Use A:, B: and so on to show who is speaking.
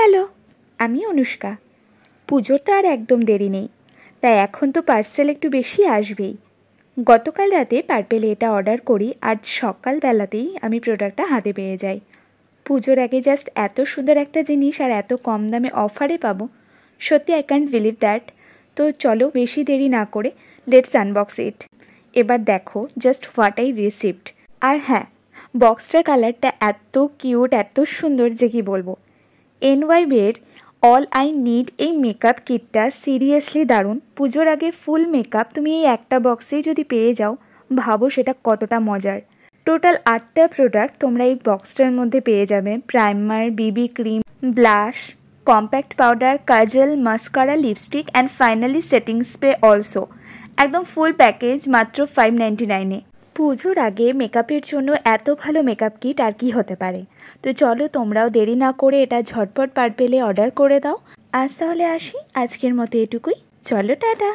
A: Hello, আমি অনুষ্কা। পুজোর তো আর একদম দেরি নেই, তাই এখন তো পার্সেল একটু বেশি আসবেই। গতকাল রাতে পার্পেলে এটা অর্ডার করি, আজ সকালবেলাতেই আমি প্রোডাক্টটা হাতে পেয়ে যাই। পুজোর আগে জাস্ট এত সুন্দর একটা জিনিস আর এত কম দামে অফারে পাবো, সত্যি আই ক্যান্ট বিলিভ দ্যাট। তো চলো বেশি দেরি না করে লেটস আনবক্স ইট। এবার দেখো জাস্ট হোয়াট আই রিসিভড। আর হ্যাঁ, বক্সটার কালারটা এত কিউট, এত সুন্দর যে কি বলবো। এনওয়াইবের অল আই নিড এই মেকআপ কিটটা সিরিয়াসলি দারুণ। পুজোর আগে ফুল মেকআপ তুমি এই একটা বক্সেই যদি পেয়ে যাও, ভাবো সেটা কতটা মজার। টোটাল 8টা প্রোডাক্ট তোমরা এই বক্সটার মধ্যে পেয়ে যাবে। Primer, Bibi cream, blush, compact powder, Kajal, mascara, lipstick and finally setting spray also. একদম ফুল প্যাকেজ মাত্র 599-এ। পুজোর আগে মেকআপের জন্য এত ভালো মেকআপ কিট আর কি হতে পারে। তো চলো তোমরাও দেরি না করে এটা ঝটপট পার্পেলে অর্ডার করে দাও। আজ তাহলে আসি, আজকের মতো এটুকুই। চলো টাটা।